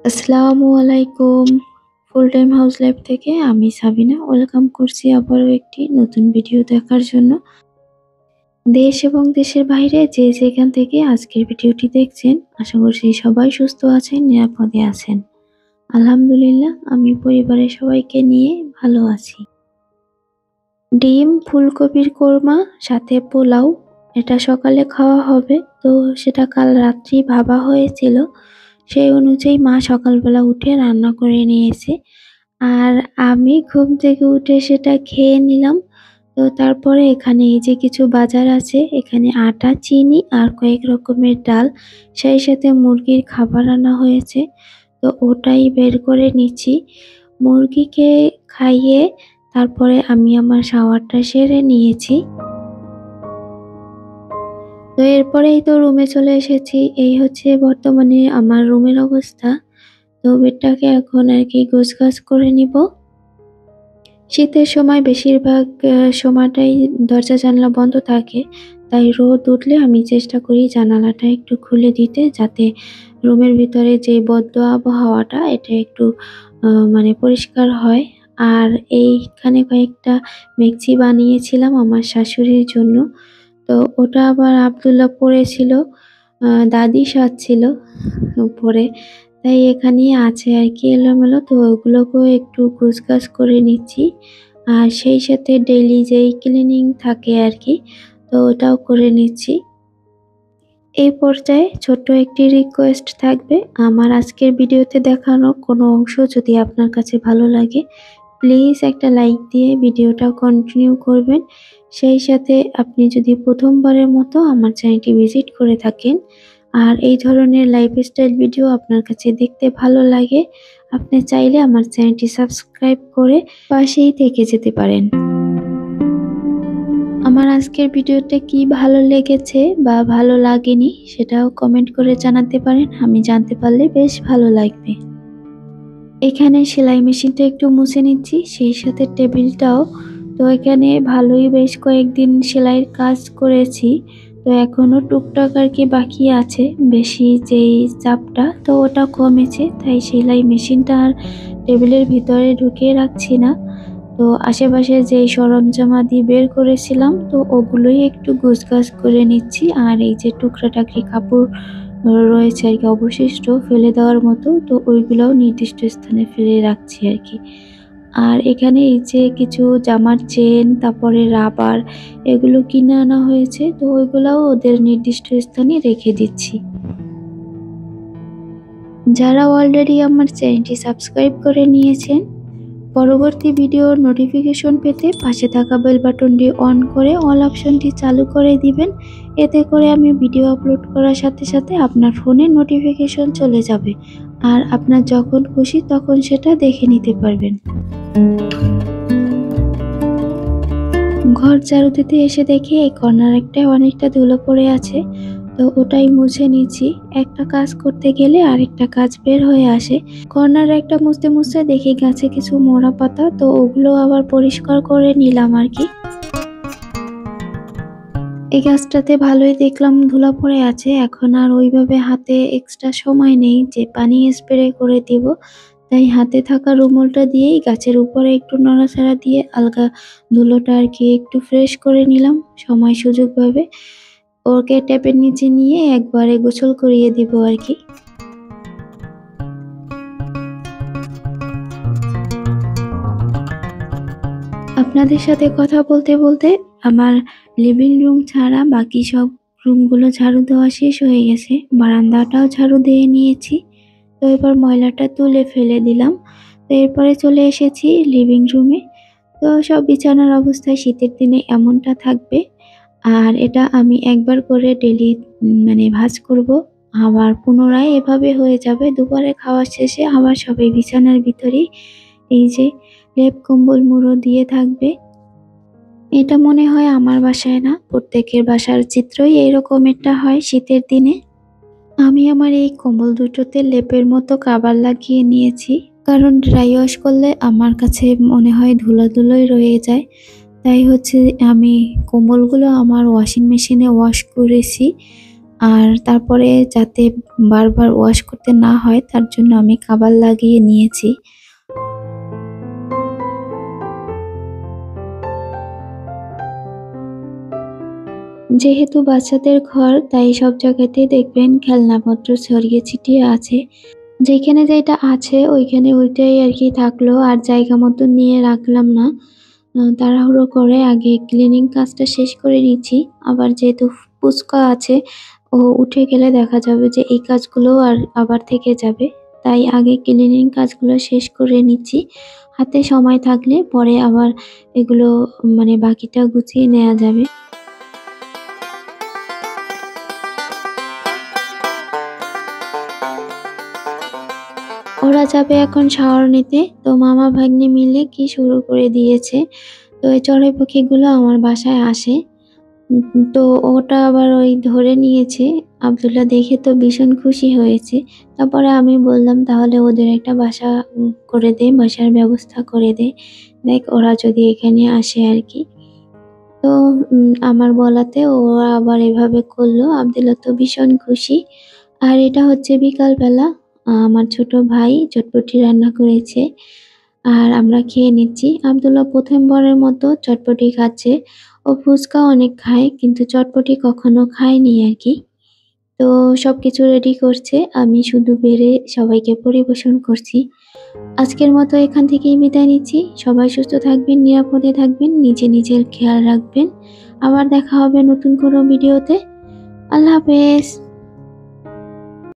আসসালামু আলাইকুম। Full time house life থেকে আমি সাবিনা ওয়েলকাম করছি আবারও একটি নতুন ভিডিও দেখার জন্য। দেশ এবং দেশের বাইরে যে যেখান থেকে আজকের ভিডিওটি দেখছেন, আশা করছি সবাই সুস্থ আছেন, নিরাপদে আছেন। আলহামদুলিল্লাহ, আমি পরিবারের সবাইকে নিয়ে ভালো আছি। ডিম, ফুলকপির কোরমা সাথে পোলাও, এটা সকালে খাওয়া হবে। তো সেটা কাল রাত্রেই ভাবা হয়েছিল। সেই অনুযায়ী মা সকালবেলা উঠে রান্না করে নিয়েছে। আর আমি ঘুম থেকে উঠে সেটা খেয়ে নিলাম। তো তারপরে এখানে এই যে কিছু বাজার আছে, এখানে আটা, চিনি আর কয়েক রকমের ডাল, সেই সাথে মুরগির খাবার আনা হয়েছে। তো ওটাই বের করে নিচ্ছি। মুরগিকে খাইয়ে তারপরে আমি আমার শাওয়ারটা সেরে নিয়েছি। তো এরপরেই তো রুমে চলে এসেছি। এই হচ্ছে বর্তমানে আমার রুমের অবস্থা। তো বেডটাকে এখন আরকি গোছগাছ করে নিব। শীতের সময় বেশিরভাগ সময়টাই দরজা জানালা বন্ধ থাকে। তাই রোদ উঠলে আমি চেষ্টা করি জানালাটা একটু খুলে দিতে, যাতে রুমের ভিতরে যে বদ্ধ আবহাওয়াটা এটা একটু পরিষ্কার হয়। আর এইখানে কয়েকটা মেক্সি বানিয়েছিলাম আমার শাশুড়ির জন্য। তো ওটা আবার আব্দুল্লাহ পড়েছিল, দাদি সাজছিল পরে। তাই এখানেই আছে আরকি এলোমেলো। তো ওগুলোকেও একটু গোছগাছ করে নিচ্ছি। আর সেই সাথে ডেইলি যেই ক্লিনিং থাকে আরকি, তো ওটাও করে নিচ্ছি। এই পর্যায়ে ছোট্ট একটি রিকোয়েস্ট থাকবে, আমার আজকের ভিডিওতে দেখানো কোনো অংশ যদি আপনার কাছে ভালো লাগে, প্লিজ একটা লাইক দিয়ে ভিডিওটা কন্টিনিউ করবেন। সেই সাথে আপনি যদি প্রথমবারের মতো আমার চ্যানেলটি ভিজিট করে থাকেন আর এই ধরনের লাইফস্টাইল ভিডিও আপনার কাছে দেখতে ভালো লাগে, আপনি চাইলে আমার চ্যানেলটি সাবস্ক্রাইব করে পাশেই থেকে যেতে পারেন। আমার আজকের ভিডিওতে কি ভালো লেগেছে বা ভালো লাগেনি সেটাও কমেন্ট করে জানাতে পারেন, আমি জানতে পারলে বেশ ভালো লাগবে। এখানে সেলাই মেশিনটা একটু মুছে নিচ্ছি, সেই সাথে টেবিলটাও। তো এখানে ভালোই বেশ কয়েকদিন সেলাইয়ের কাজ করেছি। তো এখনো টুকটাক আরকি বাকি আছে, বেশি যেই চাপটা তো ওটা কমেছে, তাই সেলাই মেশিনটা আর টেবিলের ভিতরে ঢুকিয়ে রাখছি না। তো আশেপাশে যেই সরঞ্জামাদি বের করেছিলাম তো ওগুলোই একটু গোছগাছ করে নিচ্ছি। আর এই যে টুকরা-টাকরি কাপড় রয়েছে আরকি অবশিষ্ট ফেলে দেওয়ার মতো, তো ওইগুলোও নির্দিষ্ট স্থানে ফেলে রাখছি আরকি। আর এখানে এই যে কিছু জামার চেন, তারপরে রাবার, এগুলো কিনে আনা হয়েছে, তো ওইগুলাও ওদের নির্দিষ্ট স্থানে রেখে দিচ্ছি। যারা অলরেডি আমার চ্যানেলটি সাবস্ক্রাইব করে নিয়েছেন, পরবর্তী ভিডিওর নোটিফিকেশন পেতে পাশে থাকা বেল বাটনটি অন করে অল অপশনটি চালু করে দিবেন। এতে করে আমি ভিডিও আপলোড করার সাথে সাথে আপনার ফোনে নোটিফিকেশন চলে যাবে আর আপনার যখন খুশি তখন সেটা দেখে নিতে পারবেন। ঘর ঝাড়ু দিতে এসে দেখি এই কর্নার একটায় অনেকটা ধুলো পড়ে আছে। তো ওটাই মুছে নিচ্ছি। একটা কাজ করতে গেলে আরেকটা কাজ বের হয়ে আসে। কর্নার একটা মুছতে মুছতে দেখি গাছে কিছু মরা পাতা, তো ওগুলো আবার পরিষ্কার করে নিলাম আরকি। এই গাছটাতে ভালোই দেখলাম ধুলা পড়ে আছে। এখন আর ওইভাবে হাতে এক্সট্রা সময় নেই যে পানি স্প্রে করে দিব। তাই হাতে থাকা রুমালটা দিয়েই গাছের উপরে একটু নড়াচড়া দিয়ে আলগা ধুলোটা আরকি একটু ফ্রেশ করে নিলাম সময় সুযোগভাবে। ওকে ট্যাপের নিচে নিয়ে একবারে গোসল করিয়ে দিব আরকি। আপনাদের সাথে কথা বলতে বলতে আমার লিভিং রুম ছাড়া বাকি সব রুমগুলো ঝাড়ু দেওয়া শেষ হয়ে গেছে। বারান্দাটাও ঝাড়ু দিয়ে নিয়েছি। তো এবার ময়লাটা তুলে ফেলে দিলাম। তো এরপরে চলে এসেছি লিভিং রুমে। তো সব বিছানার অবস্থায় শীতের দিনে এমনটা থাকবে। আর এটা আমি একবার করে ডেইলি ভাঁজ করব। আবার পুনরায় এভাবে হয়ে যাবে। দুপুরে খাওয়া শেষে আবার সবাই বিছানার ভিতরেই এই যে লেপ কম্বল মুড়ো দিয়ে থাকবে। এটা মনে হয় আমার বাসায় না, প্রত্যেকের বাসার চিত্রই এইরকমেরটা হয় শীতের দিনে। আমি আমার এই কম্বল দুটোতে লেপের মতো কভার লাগিয়ে নিয়েছি, কারণ ড্রাই ওয়াশ করলে আমার কাছে মনে হয় ধুলোই রয়ে যায়। তাই হচ্ছে আমি কম্বলগুলো আমার ওয়াশিং মেশিনে ওয়াশ করেছি। আর তারপরে যাতে বারবার ওয়াশ করতে না হয় তার জন্য আমি কভার লাগিয়ে নিয়েছি। যেহেতু বাচ্চাদের ঘর তাই সব জায়গাতেই দেখবেন খেলনাপত্র ছড়িয়ে ছিটিয়ে আছে। যেখানে যেটা আছে ওইখানে ওইটাই আরকি থাকলো, আর জায়গা মতো নিয়ে রাখলাম না। তাড়াহুড়ো করে আগে ক্লিনিং কাজটা শেষ করে নিচ্ছি। আবার যেহেতু পুচকা আছে, ও উঠে গেলে দেখা যাবে যে এই কাজগুলোও আবার থেকে যাবে। তাই আগে ক্লিনিং কাজগুলো শেষ করে নিচ্ছি। হাতে সময় থাকলে পরে আবার এগুলো মানে বাকিটা গুছিয়ে নেয়া যাবে। ওরা যাবে এখন শাওয়ার নিতে। তো মামা ভাগ্নে মিলে কি শুরু করে দিয়েছে। তো এই চড়ুই পাখিগুলো আমার বাসায় আসে। তো ওটা আবার ওই ধরে নিয়েছে। আব্দুল্লাহ দেখে তো ভীষণ খুশি হয়েছে। তারপরে আমি বললাম, "তাহলে ওদের একটা বাসা করে দে, বাসার ব্যবস্থা করে দে। দেখ ওরা যদি এখানে আসে আরকি।" তো আমার বলাতে ওরা আবার এভাবে করলো। আব্দুল্লাহ তো ভীষণ খুশি। আর এটা হচ্ছে বিকালবেলা। আমার ছোট ভাই চটপটি রান্না করেছে। আর আমরা খেয়ে নিচ্ছি। আব্দুল্লাহ ১ম বারের মতো চটপটি খাচ্ছে। ও ফুচকা অনেক খায় কিন্তু চটপটি কখনো খায়নি আরকি। তো সবকিছু রেডি করছে। আমি শুধু বেড়ে সবাইকে পরিবেশন করছি। আজকের মতো এখান থেকেই বিদায় নিচ্ছি। সবাই সুস্থ থাকবেন, নিরাপদে থাকবেন, নিজের খেয়াল রাখবেন। আবার দেখা হবে নতুন কোনো ভিডিওতে। আল্লাহ হাফেজ।